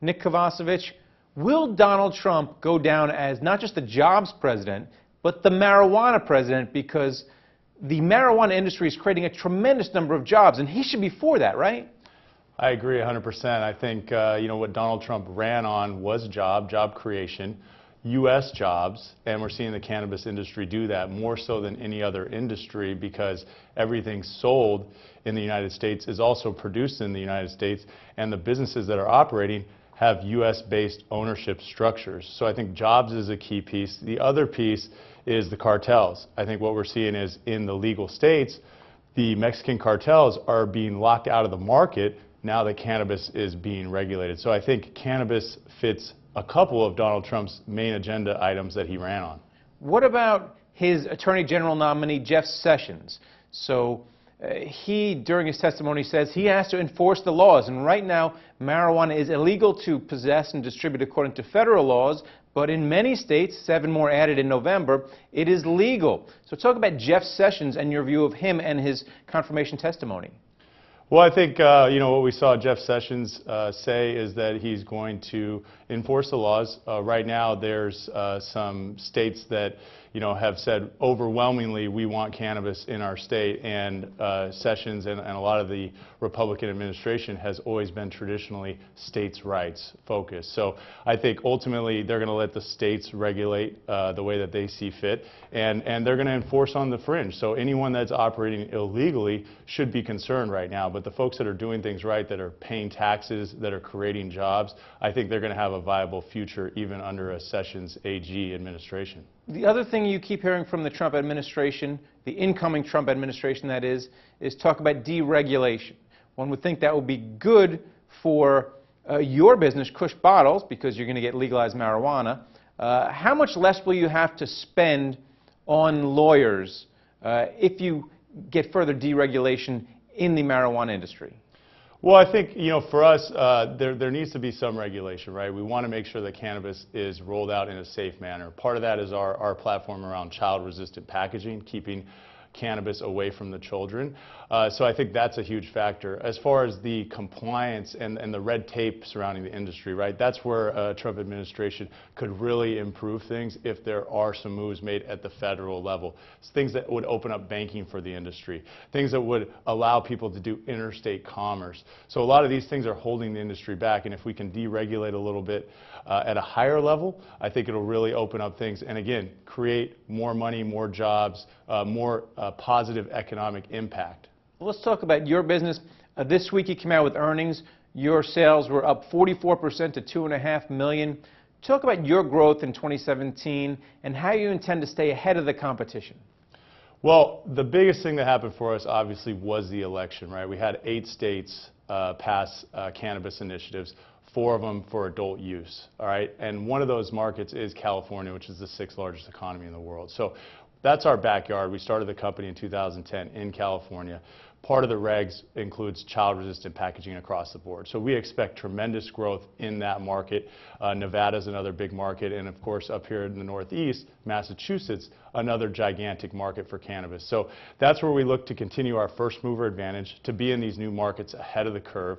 Nick Kovaceich, will Donald Trump go down as not just the jobs president, but the marijuana president, because the marijuana industry is creating a tremendous number of jobs, and he should be for that, right? I agree 100%. I think what Donald Trump ran on was job creation, U.S. jobs, and we're seeing the cannabis industry do that more so than any other industry, because everything sold in the United States is also produced in the United States, and the businesses that are operating have U.S.-based ownership structures. So I think jobs is a key piece. The other piece is the cartels. I think what we're seeing is in the legal states, the Mexican cartels are being locked out of the market now that cannabis is being regulated. So I think cannabis fits a couple of Donald Trump's main agenda items that he ran on. What about his Attorney General nominee, Jeff Sessions? So he, during his testimony, says he has to enforce the laws. And right now, marijuana is illegal to possess and distribute according to federal laws. But in many states, 7 more added in November, it is legal. So talk about Jeff Sessions and your view of him and his confirmation testimony. Well, I think what we saw Jeff Sessions say is that he's going to enforce the laws. Right now, there's some states that have said overwhelmingly we want cannabis in our state, and Sessions and a lot of the Republican administration has always been traditionally states' rights focused. So I think ultimately they're going to let the states regulate the way that they see fit, and they're going to enforce on the fringe. So anyone that's operating illegally should be concerned right now. But the folks that are doing things right, that are paying taxes, that are creating jobs, I think they're going to have a viable future even under a Sessions AG administration. The other thing you keep hearing from the Trump administration, the incoming Trump administration that is talk about deregulation. One would think that would be good for your business, Kush Bottles, because you're going to get legalized marijuana. How much less will you have to spend on lawyers if you get further deregulation in the marijuana industry? Well, I think, for us, there needs to be some regulation, right? We want to make sure that cannabis is rolled out in a safe manner. Part of that is our platform around child-resistant packaging, keeping cannabis away from the children. So I think that's a huge factor. As far as the compliance and the red tape surrounding the industry, right, that's where a Trump administration could really improve things if there are some moves made at the federal level. It's things that would open up banking for the industry, things that would allow people to do interstate commerce. So a lot of these things are holding the industry back, and if we can deregulate a little bit at a higher level, I think it'll really open up things and, again, create more money, more jobs, more positive economic impact. Well, let's talk about your business. This week you came out with earnings. Your sales were up 44% to $2.5 million. Talk about your growth in 2017 and how you intend to stay ahead of the competition. Well, the biggest thing that happened for us, obviously, was the election, right? We had 8 states pass cannabis initiatives, 4 of them for adult use, all right? And one of those markets is California, which is the 6th largest economy in the world. So that's our backyard. We started the company in 2010 in California. Part of the regs includes child-resistant packaging across the board. So we expect tremendous growth in that market. Nevada's another big market, and of course up here in the Northeast, Massachusetts, another gigantic market for cannabis. So that's where we look to continue our first mover advantage, to be in these new markets ahead of the curve.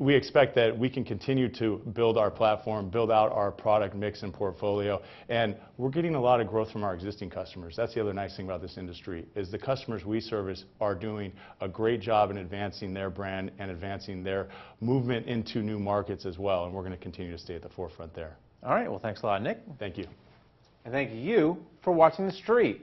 We expect that we can continue to build our platform, build out our product mix and portfolio, and we're getting a lot of growth from our existing customers. That's the other nice thing about this industry, is the customers we service are doing a great job in advancing their brand and advancing their movement into new markets as well, and we're going to continue to stay at the forefront there. All right, well, thanks a lot, Nick. Thank you. And thank you for watching The Street.